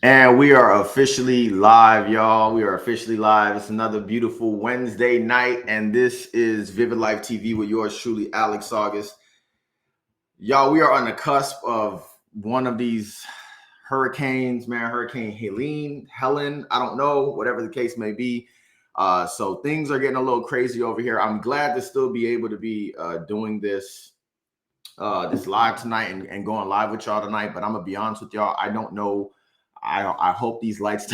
And we are officially live, y'all. We are officially live. It's another beautiful Wednesday night, and this is Vivid Life TV with yours truly, Alex August. Y'all, we are on the cusp of one of these hurricanes, man. Hurricane Helen, I don't know, whatever the case may be. So things are getting a little crazy over here. I'm glad to still be able to be doing this live tonight and going live with y'all tonight. But I'm gonna be honest with y'all, I don't know. I hope these lights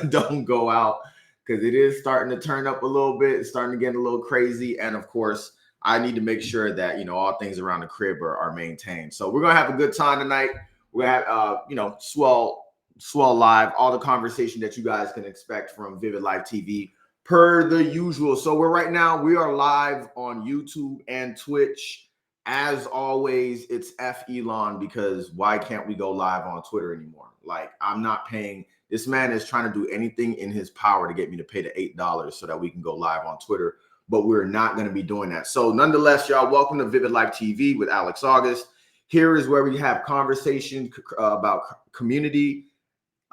don't go out because it is starting to turn up a little bit. It's starting to get a little crazy, and of course, I need to make sure that all things around the crib are maintained. So we're gonna have a good time tonight. We're gonna have swell live, all the conversation that you guys can expect from Vivid Life TV per the usual. So we are live on YouTube and Twitch. As always, it's F Elon, because why can't we go live on Twitter anymore? Like, I'm not paying. This man is trying to do anything in his power to get me to pay the $8 so that we can go live on Twitter, but we're not going to be doing that. So nonetheless, y'all, welcome to Vivid Life TV with Alex August. Here is where we have conversation about community.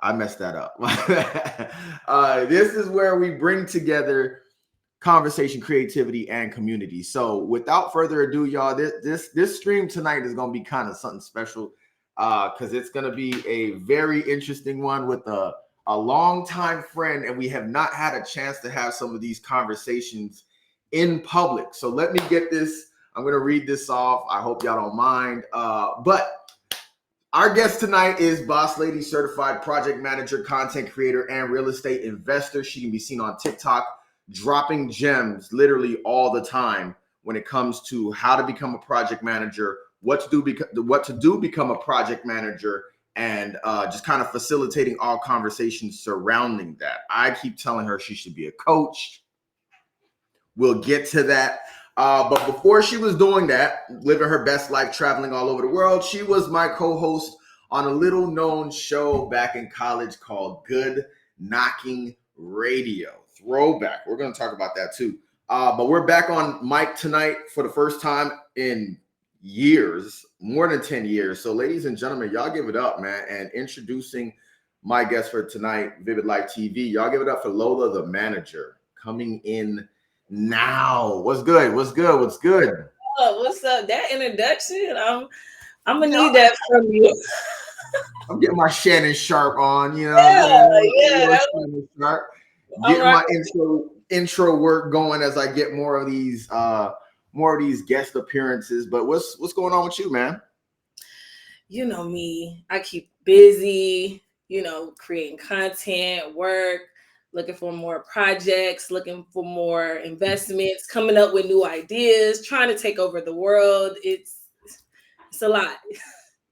I messed that up. This is where we bring together conversation, creativity, and community. So without further ado, y'all, this stream tonight is going to be kind of something special because it's going to be a very interesting one with a longtime friend, and we have not had a chance to have some of these conversations in public. So let me get this. I'm going to read this off. I hope y'all don't mind. But our guest tonight is Boss Lady, certified project manager, content creator, and real estate investor. She can be seen on TikTok, dropping gems literally all the time when it comes to how to become a project manager, what to do become a project manager, and just kind of facilitating all conversations surrounding that. I keep telling her she should be a coach. We'll get to that. But before she was doing that, living her best life, traveling all over the world, she was my co-host on a little known show back in college called Good Knocking Radio. Throwback. We're going to talk about that too. But we're back on mic tonight for the first time in years, more than 10 years. So ladies and gentlemen, y'all give it up, man. And introducing my guest for tonight, Vivid Life TV, y'all give it up for Lola, the manager, coming in now. What's good? What's good? What's good? Oh, what's up? That introduction, I'm gonna need that from you. I'm getting my Shannon Sharp on, you know what I'm Yeah, saying? yeah. Shannon Sharp. I'm Getting right. my intro work going as I get more of these guest appearances. But what's going on with you, man? You know me. I keep busy, creating content, work, looking for more projects, looking for more investments, coming up with new ideas, trying to take over the world. It's a lot.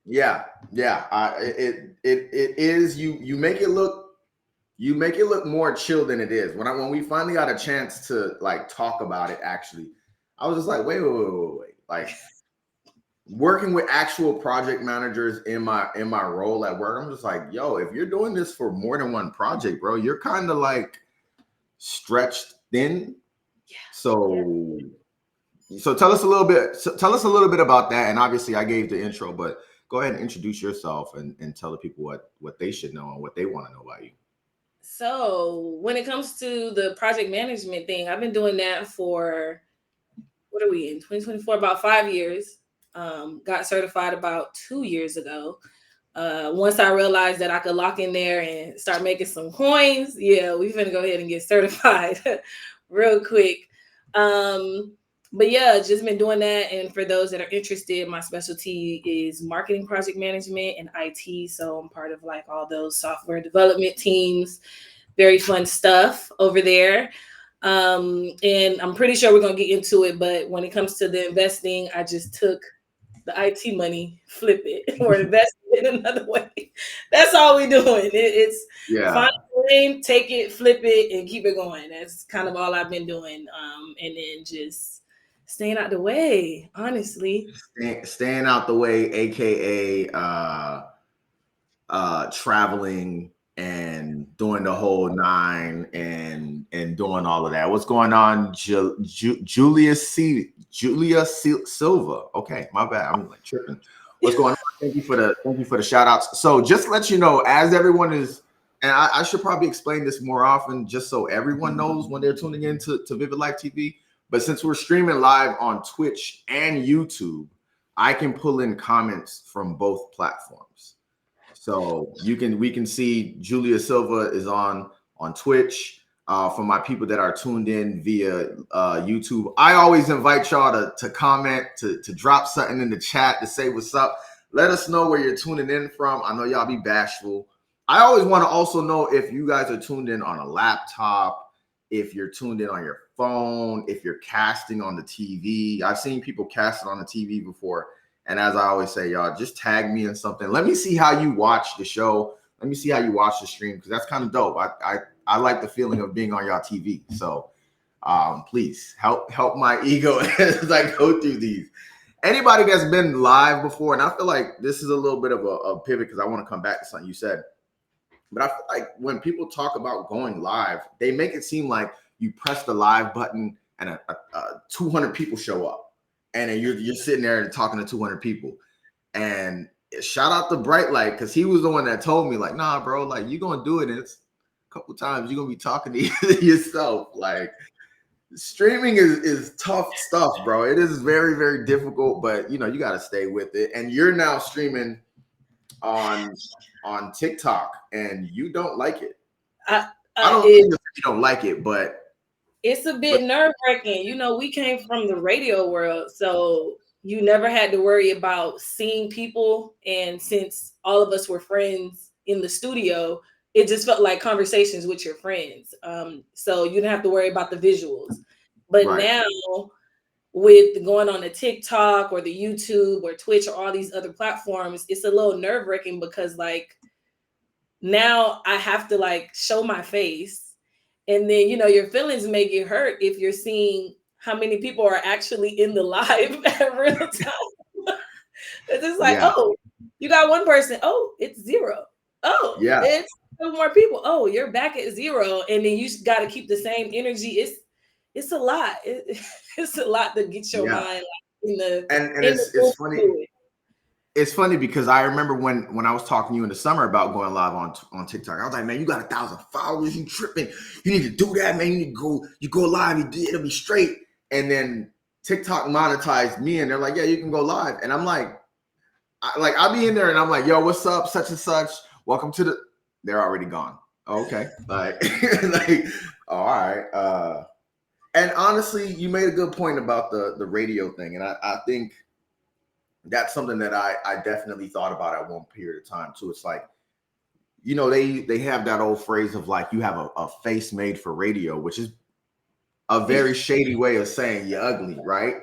Yeah. It is. You make it look more chill than it is. When we finally got a chance to like talk about it, actually, I was just like, wait. Like, working with actual project managers in my role at work, I'm just like, yo, if you're doing this for more than one project, bro, you're kind of like stretched thin. Yeah. So tell us a little bit. Tell us a little bit about that. And obviously, I gave the intro, but go ahead and introduce yourself and tell the people what they should know and what they want to know about you. So when it comes to the project management thing, I've been doing that for, what are we in, 2024, about 5 years. Got certified about 2 years ago. Once I realized that I could lock in there and start making some coins, yeah, we finna go ahead and get certified real quick. But yeah, just been doing that. And for those that are interested, my specialty is marketing, project management, and IT. So I'm part of like all those software development teams. Very fun stuff over there. And I'm pretty sure we're gonna get into it. But when it comes to the investing, I just took the IT money, flip it, or invest it in another way. That's all we're doing. It's Yeah. find a lane, take it, flip it, and keep it going. That's kind of all I've been doing. And then just staying out the way, honestly. Staying out the way, aka traveling and doing the whole nine and doing all of that. What's going on, Julia Silva? Okay, my bad. I'm like tripping. What's going on? Thank you for the shout outs. So just to let you know, as everyone is and I should probably explain this more often just so everyone knows when they're tuning in to VividLife TV. But since we're streaming live on Twitch and YouTube, I can pull in comments from both platforms. So we can see Julia Silva is on Twitch. For my people that are tuned in via YouTube, I always invite y'all to comment, to drop something in the chat, to say what's up. Let us know where you're tuning in from. I know y'all be bashful. I always want to also know if you guys are tuned in on a laptop, if you're tuned in on your phone, if you're casting on the TV. I've seen people cast it on the TV before. And as I always say, y'all, just tag me in something. Let me see how you watch the show. Let me see how you watch the stream, because that's kind of dope. I like the feeling of being on y'all TV. So please help my ego as I go through these. Anybody that's been live before, and I feel like this is a little bit of a pivot because I want to come back to something you said. But I feel like when people talk about going live, they make it seem like you press the live button and 200 people show up. And then you're sitting there and talking to 200 people. And shout out to Bright Light, because he was the one that told me, like, nah, bro, like, you're going to do it. And it's a couple times you're going to be talking to yourself. Like, streaming is tough stuff, bro. It is very, very difficult, but, you got to stay with it. And you're now streaming on TikTok, and you don't like it. I don't think you don't like it, but it's a bit nerve-wracking. We came from the radio world, so you never had to worry about seeing people. And since all of us were friends in the studio, it just felt like conversations with your friends. So you didn't have to worry about the visuals. But now, with going on the TikTok or the YouTube or Twitch or all these other platforms, it's a little nerve-wracking because, like, now I have to, like, show my face. And then, your feelings may get hurt if you're seeing how many people are actually in the live at real time. It's just like, oh, you got one person. Oh, it's zero. Oh, it's 2 more people. Oh, you're back at 0. And then you got to keep the same energy. It's a lot. It's a lot to get your mind in the. And it's funny. It's funny because I remember when I was talking to you in the summer about going live on TikTok. I was like, man, you got 1,000 followers. You tripping. You need to do that, man. You go live. It'll be straight. And then TikTok monetized me, and they're like, yeah, you can go live. And I'm like, I'll be in there, and I'm like, yo, what's up? Such and such. Welcome to the. They're already gone. Okay. Like, all right. And honestly, you made a good point about the radio thing. And I think that's something that I definitely thought about at one period of time too. It's like, they have that old phrase of, like, you have a face made for radio, which is a very shady way of saying you're ugly, right?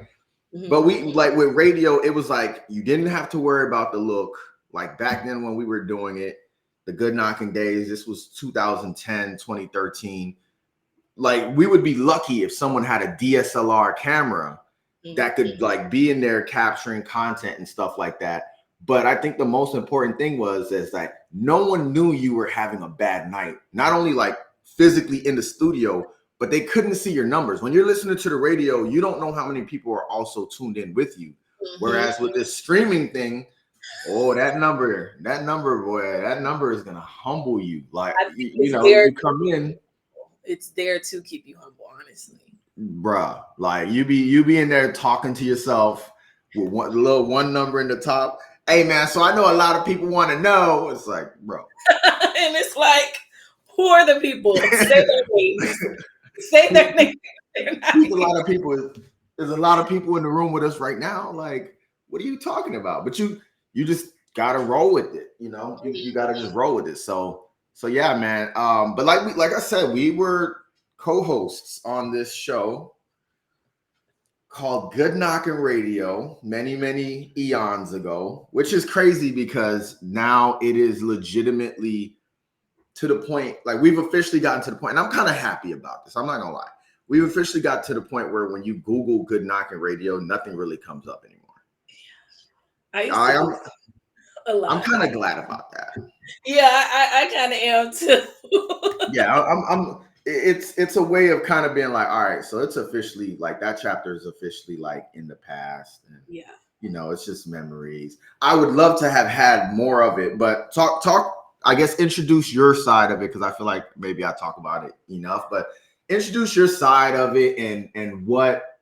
Mm-hmm. But we, like, with radio, it was like you didn't have to worry about the look. Like, back then when we were doing it, the good knocking days, this was 2010, 2013. Like, we would be lucky if someone had a DSLR camera that could, like, be in there capturing content and stuff like that. But I think the most important thing is that no one knew you were having a bad night. Not only, like, physically in the studio, but they couldn't see your numbers. When you're listening to the radio, you don't know how many people are also tuned in with you. Mm-hmm. Whereas with this streaming thing, that number, boy, that number is gonna humble you. Like, you come in. It's there to keep you humble, honestly. Bruh, like, you be in there talking to yourself with one number in the top. Hey, man, so I know a lot of people want to know. It's like, bro. And it's like, who are the people? Say their names. Say their names. There's a lot of people in the room with us right now. Like, what are you talking about? But you just gotta roll with it. You gotta just roll with it. So yeah, man. But like I said, we were co-hosts on this show called Good Knockin' Radio many, many eons ago, which is crazy because now it is legitimately to the point, like, we've officially gotten to the point, and I'm kind of happy about this. I'm not gonna lie. We've officially got to the point where when you Google Good Knockin' Radio, nothing really comes up anymore. I'm kind of glad about that. Yeah, I kind of am too. Yeah, it's a way of kind of being like, all right, so it's officially, like, that chapter is officially, like, in the past. And, it's just memories. I would love to have had more of it, but talk I guess introduce your side of it, because I feel like maybe I talk about it enough, but introduce your side of it and what,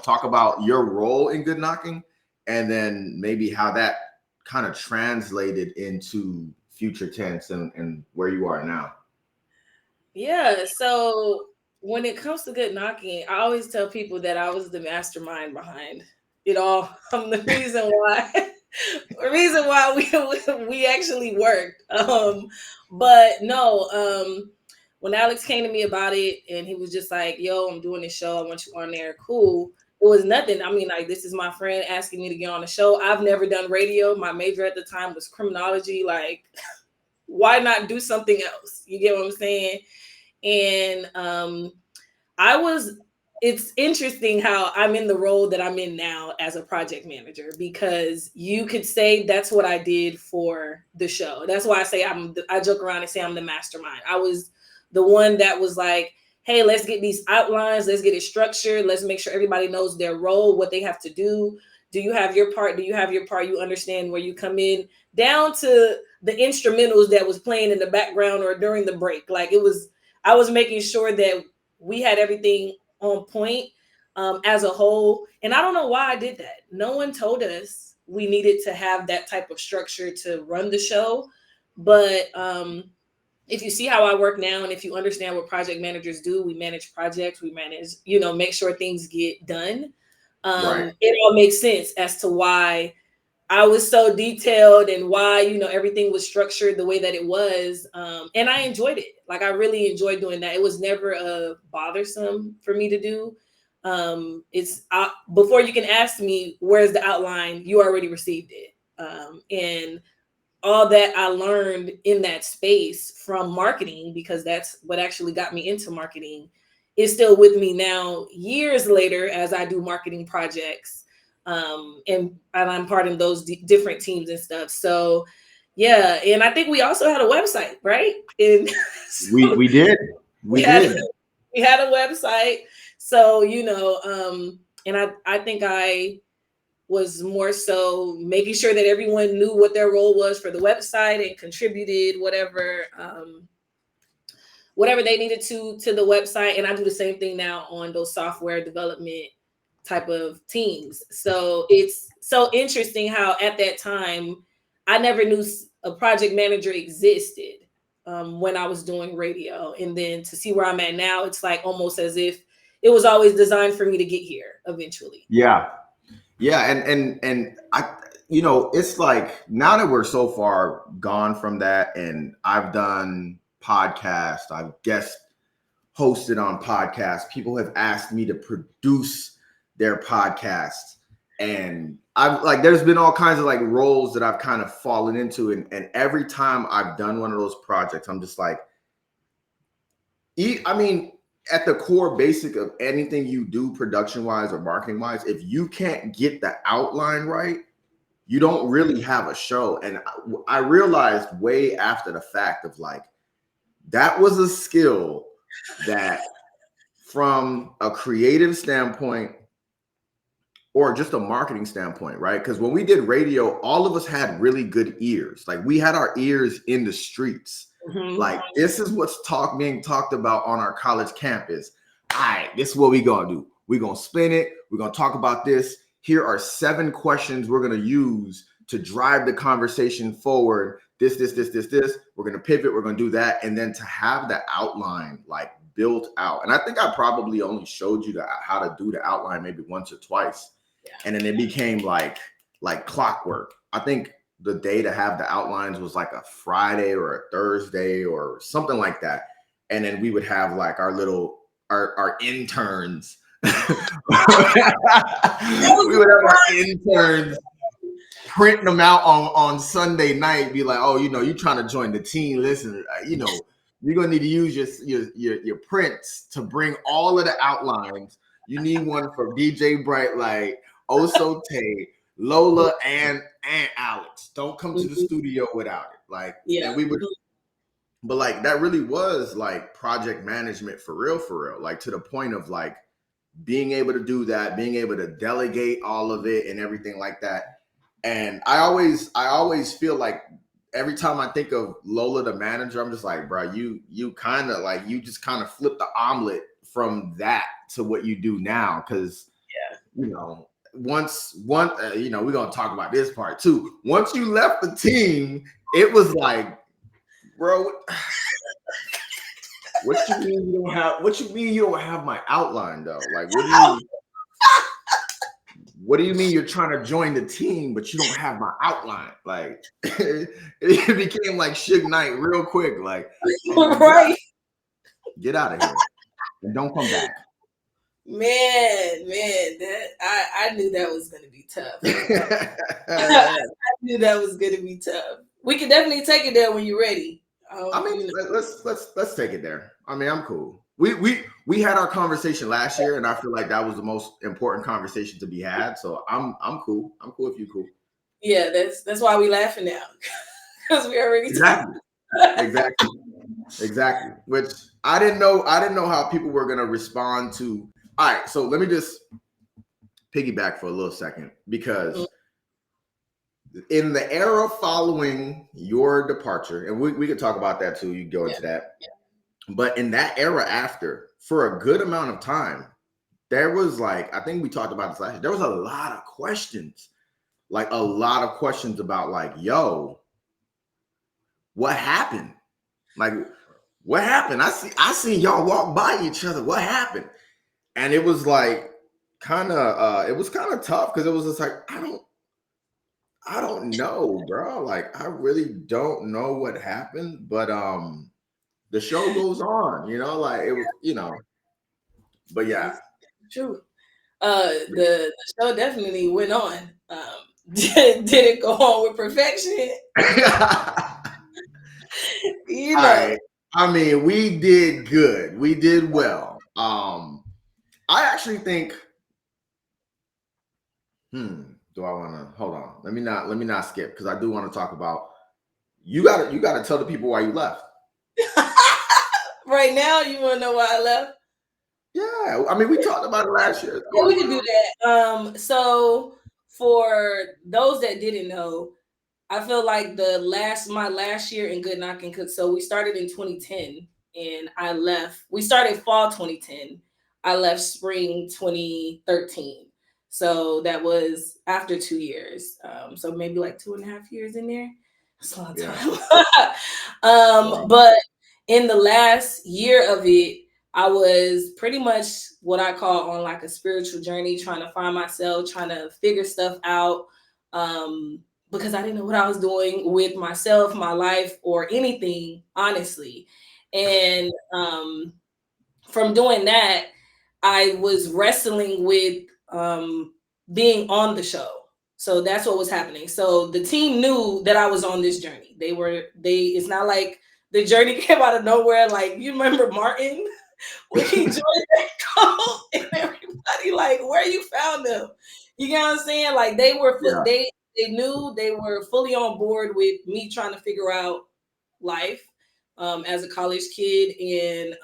talk about your role in good knocking, and then maybe how that kind of translated into future tense and where you are now. Yeah. So when it comes to good knocking, I always tell people that I was the mastermind behind it all. I'm the reason why the reason why we actually worked. But no, when Alex came to me about it and he was just like, "Yo, I'm doing this show. I want you on there." Cool. It was nothing. I mean, like, this is my friend asking me to get on the show. I've never done radio. My major at the time was criminology. Like, why not do something else? You get what I'm saying? And I was it's interesting how I'm in the role that I'm in now as a project manager, because you could say that's what I did for the show. That's why I say I joke around and say I'm the mastermind. I was the one that was like, hey, let's get these outlines, let's get it structured, let's make sure everybody knows their role, what they have to do. Do you have your part? Do you have your part? You understand where you come in, down to the instrumentals that was playing in the background or during the break. Like, I was making sure that we had everything on point, as a whole. And I don't know why I did that. No one told us we needed to have that type of structure to run the show. But if you see how I work now, and if you understand what project managers do, we manage projects, we manage, make sure things get done. Right. It all makes sense as to why I was so detailed and why, everything was structured the way that it was. And I enjoyed it. Like, I really enjoyed doing that. It was never bothersome for me to do. It's before you can ask me, where's the outline? You already received it. And all that I learned in that space from marketing, because that's what actually got me into marketing, is still with me now, years later, as I do marketing projects. And I'm part of those different teams and stuff. So yeah, and I think we also had a website, right? And so We did. we We had did. we had a website. So and I think I was more so making sure that everyone knew what their role was for the website and contributed whatever they needed to the website. And I do the same thing now on those software development type of teams. So it's so interesting how at that time I never knew a project manager existed, when I was doing radio. And then to see where I'm at now, it's like almost as if it was always designed for me to get here eventually. Yeah. Yeah. And I, it's like, now that we're so far gone from that, and I've done podcasts, I've guest hosted on podcasts, people have asked me to produce their podcasts. And I've like, there's been all kinds of like roles that I've kind of fallen into. And every time I've done one of those projects, I'm just like, I mean, at the core basic of anything you do production wise or marketing wise, if you can't get the outline right, you don't really have a show. And I realized way after the fact of like, that was a skill that, from a creative standpoint or just a marketing standpoint, right? Because when we did radio, all of us had really good ears. Like, we had our ears in the streets. Mm-hmm. Like, this is what's being talked about on our college campus. All right, this is what we're gonna do. We're gonna spin it. We're gonna talk about this. Here are 7 questions we're gonna use to drive the conversation forward. This. We're gonna pivot. We're gonna do that, and then to have the outline like built out. And I think I probably only showed you how to do the outline maybe once or twice. Yeah. And then it became like clockwork. I think the day to have the outlines was like a Friday or a Thursday or something like that. And then we would have like our interns. We would have our interns printing them out on Sunday night, be like, oh, you trying to join the team. Listen, you're gonna need to use your prints to bring all of the outlines. You need one for DJ Brightlight, Oso Tay, Lola, and Alex. Don't come to the studio without it. Like, Yeah. and we would, but like that really was like project management for real, like to the point of like being able to do that, being able to delegate all of it and everything like that. And I always feel like every time I think of Lola the manager, I'm just like, bro, you kind of like you just kind of flip the omelet from that to what you do now, because you know we're gonna talk about this part too. Once you left the team, it was like, bro, what you mean you don't have? What you mean you don't have my outline though? Like, what do you mean you're trying to join the team, but you don't have my outline? Like, it became like Suge Knight real quick. Like, oh man, Right. get out of here and don't come back. Man, that I knew that was gonna be tough. I knew that was gonna be tough. We can definitely take it there when you're ready. I mean, You know. let's take it there. I mean, I'm cool. We had our conversation last year, and I feel like that was the most important conversation to be had. So I'm cool. I'm cool if you cool. Yeah, that's why we laughing now. Because we already talked. Exactly. Exactly. Exactly. Which I didn't know how people were gonna respond to. All right, so let me just piggyback for a little second, because in the era following your departure, and we could talk about that too. You can go into that. But in that era after, for a good amount of time, there was like, I think we talked about this last year, there was a lot of questions. Like a lot of questions about like, yo, what happened? Like, what happened? I seen y'all walk by each other. What happened? And it was like it was kind of tough, because it was just like, I don't know, bro. Like, I really don't know what happened. But the show goes on, like it was, but yeah. True. The show definitely went on. Did it go on with perfection? You know. I mean, we did good. We did well. I actually think, do I want to hold on? Let me not skip, because I do want to talk about, you gotta tell the people why you left. Right now, you want to know why I left? Yeah, I mean, we talked about it last year. Yeah, we can do that. So for those that didn't know, I feel like my last year in Good Knockin' Cook. So we started in 2010, and I left. We started fall 2010. I left spring 2013. So that was after 2 years. So maybe like 2.5 years in there. That's a long time. Yeah. Wow. But in the last year of it, I was pretty much what I call on like a spiritual journey, trying to find myself, trying to figure stuff out. Because I didn't know what I was doing with myself, my life, or anything, honestly. And from doing that, I was wrestling with being on the show. So that's what was happening. So the team knew that I was on this journey. It's not like the journey came out of nowhere. Like, you remember Martin when he joined that cult, and everybody like, where you found them? You get what I'm saying? Like, Yeah. they knew, they were fully on board with me trying to figure out life as a college kid, and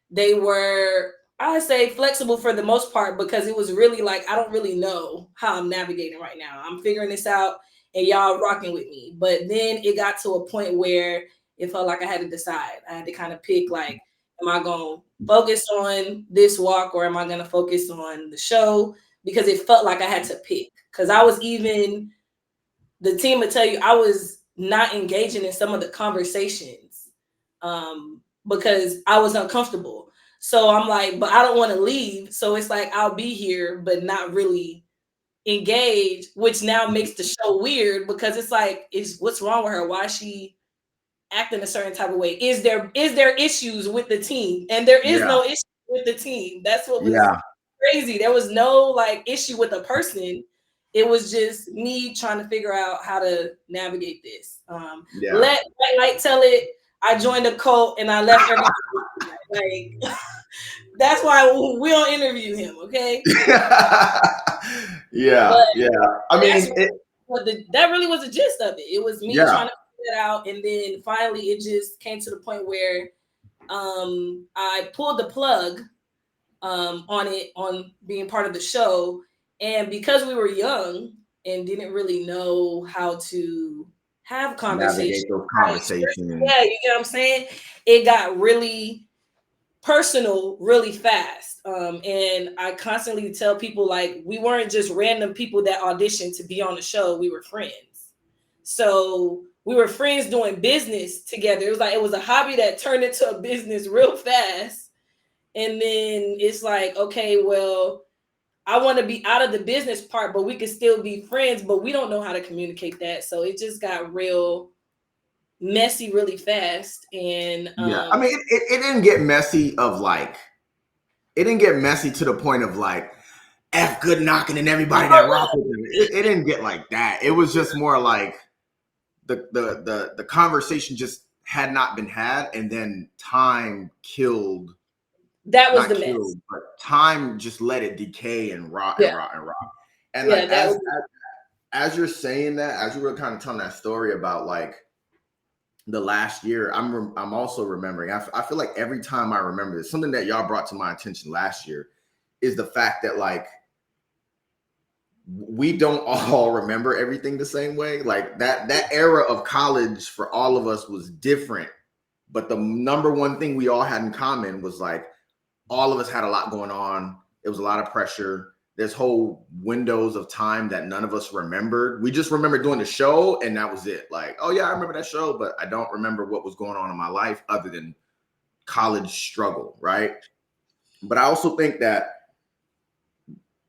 they were, I say, flexible for the most part, because it was really like, I don't really know how I'm navigating right now. I'm figuring this out, and y'all rocking with me. But then it got to a point where it felt like I had to decide. I had to kind of pick, like, am I going to focus on this walk, or am I going to focus on the show? Because it felt like I had to pick. Because I was even, the team would tell you, I was not engaging in some of the conversations because I was uncomfortable. So I'm like, but I don't want to leave. So it's like, I'll be here, but not really engage, which now makes the show weird, because it's like, what's wrong with her? Why is she acting a certain type of way? Is there issues with the team? And there is Yeah. no issue with the team. That's what was Yeah. crazy. There was no like issue with a person. It was just me trying to figure out how to navigate this. Yeah. Let Light tell it. I joined a cult and I left everybody. Like, that's why we don't interview him, okay? Yeah. But Yeah. I that's mean, that really was the gist of it. It was me yeah. trying to figure it out, and then finally it just came to the point where I pulled the plug on being part of the show. And because we were young and didn't really know how to have Navigate conversations. those How to express, conversations. yeah, you get what I'm saying? It got really personal really fast. And I constantly tell people like we weren't just random people that auditioned to be on the show. We were friends. So we were friends doing business together. It was a hobby that turned into a business real fast. And then it's like, okay, well, I want to be out of the business part, but we can still be friends, but we don't know how to communicate that. So it just got real messy really fast. And Yeah, I mean, it didn't get messy of like, it didn't get messy to the point of like F good knocking and everybody that rock with him. It didn't get like that. It was just more like the conversation just had not been had, and then time killed, that was not the mess. killed, but time just let it decay and rot and Yeah. rot and rot. And like Yeah, that was as you're saying that, as you were kind of telling that story about like the last year, I'm also remembering. I feel like every time I remember this, something that y'all brought to my attention last year is the fact that like we don't all remember everything the same way. Like that era of college for all of us was different, but the number one thing we all had in common was like all of us had a lot going on. It was a lot of pressure. There's whole windows of time that none of us remembered. We just remember doing the show and that was it. Like, oh yeah, I remember that show, but I don't remember what was going on in my life other than college struggle, right? But I also think that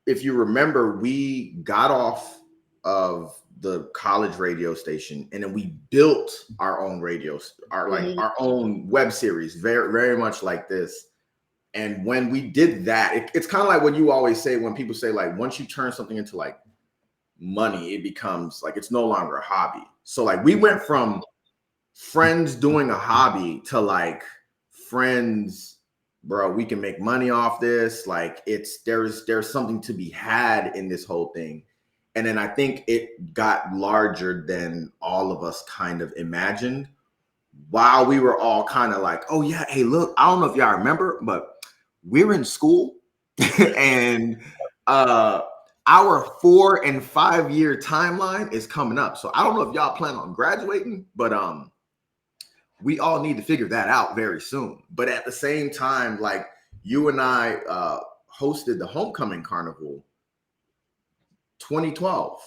if you remember, we got off of the college radio station and then we built our own radios, our own web series, very, very much like this. And when we did that, it's kind of like what you always say when people say, like, once you turn something into like money, it becomes like it's no longer a hobby. So, like, we went from friends doing a hobby to like friends, bro, we can make money off this. Like, there's something to be had in this whole thing. And then I think it got larger than all of us kind of imagined while we were all kind of like, oh, yeah, hey, look, I don't know if y'all remember, but we're in school and our 4 and 5 year timeline is coming up. So I don't know if y'all plan on graduating, but we all need to figure that out very soon. But at the same time, like you and I hosted the homecoming carnival 2012.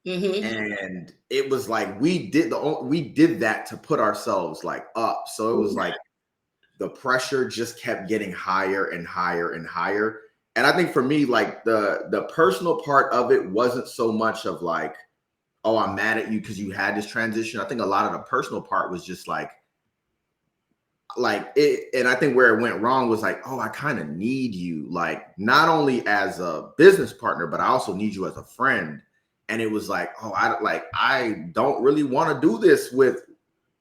And it was like we did that to put ourselves like up. So it was like the pressure just kept getting higher and higher and higher. And I think for me, like the personal part of it wasn't so much of like, oh, I'm mad at you because you had this transition. I think a lot of the personal part was just like it. And I think where it went wrong was like, oh, I kind of need you, like not only as a business partner, but I also need you as a friend. And it was like, oh, I don't really want to do this with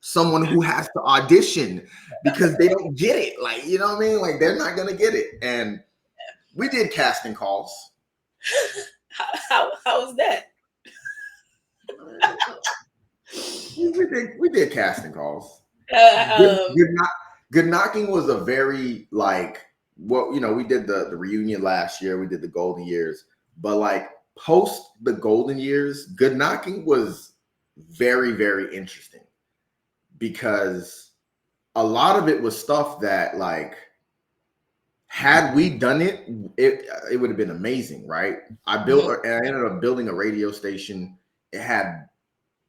someone who has to audition because they don't get it. Like, you know what I mean? Like they're not gonna get it. And we did casting calls. how was that? We did casting calls. Uh, um, Good knocking was a very like what we did the reunion last year. We did the golden years, but like post the golden years, good knocking was very, very interesting because a lot of it was stuff that like had we done it, it would have been amazing, right? I ended up building a radio station. It had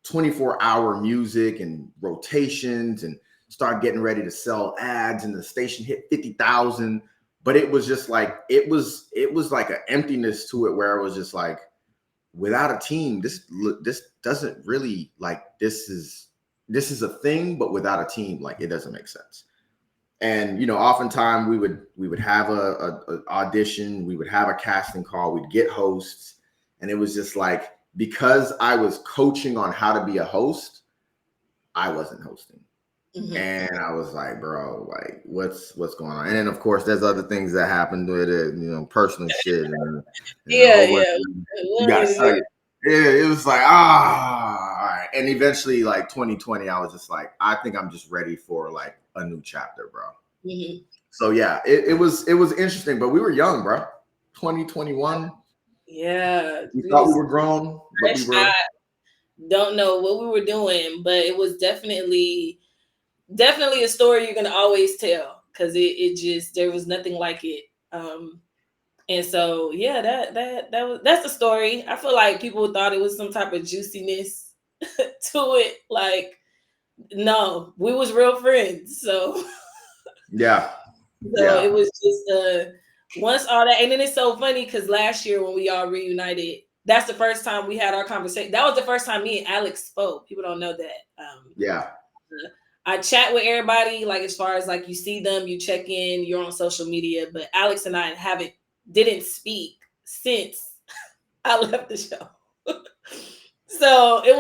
24-hour music and rotations and start getting ready to sell ads and the station hit 50,000. But it was just like it was like an emptiness to it where it was just like without a team, this doesn't really like this is a thing, but without a team, like it doesn't make sense. And oftentimes we would have a audition, we would have a casting call, we'd get hosts, and it was just like because I was coaching on how to be a host, I wasn't hosting. And I was like, bro, like what's going on? And then of course there's other things that happened with it, personal shit and a whole bunch you got stuck. Yeah, it was like, all right. And eventually, like 2020, I was just like, I think I'm just ready for like a new chapter, bro. So yeah, it was interesting, but we were young, bro. 2021. Yeah. We thought we were grown, but we were. Don't know what we were doing, but it was definitely a story you're gonna always tell, because it just, there was nothing like it. And so yeah, that's the story. I feel like people thought it was some type of juiciness to it. Like, no, we was real friends. So Yeah. so Yeah. it was just once all that, and then it's so funny because last year when we all reunited, that's the first time we had our conversation. That was the first time me and Alex spoke. People don't know that. Yeah. I chat with everybody, like as far as like you see them, you check in, you're on social media, but Alex and I didn't speak since I left the show. So it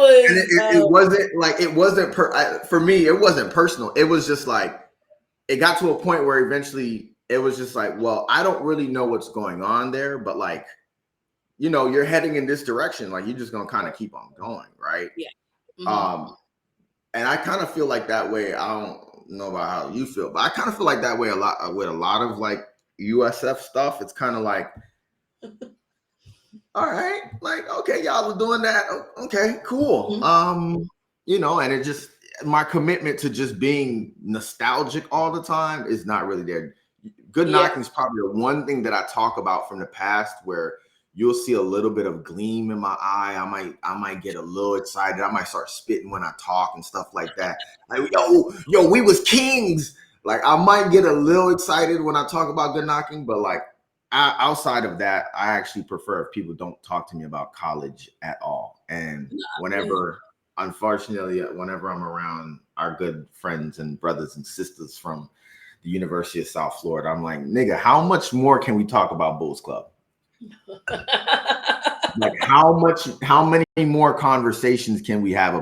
And was it wasn't like, for me, it wasn't personal. It was just like, it got to a point where eventually it was just like, well, I don't really know what's going on there, but like, you know, you're heading in this direction. Like, you're just going to kind of keep on going. Right. yeah. Mm-hmm. And I kind of feel like that way. I don't know about how you feel, but I kind of feel like that way a lot with a lot of like USF stuff. It's kind of like, all right, like, okay, y'all are doing that. Okay, cool. Mm-hmm. You know, and it just, my commitment to just being nostalgic all the time is not really there. Good Yeah. knocking is probably the one thing that I talk about from the past where you'll see a little bit of gleam in my eye. I might get a little excited. I might start spitting when I talk and stuff like that. Like, yo, we was kings. Like, I might get a little excited when I talk about good knocking, but like, outside of that, I actually prefer if people don't talk to me about college at all. And unfortunately, whenever I'm around our good friends and brothers and sisters from the University of South Florida, I'm like, nigga, how much more can we talk about Bulls Club? Like, how many more conversations can we have about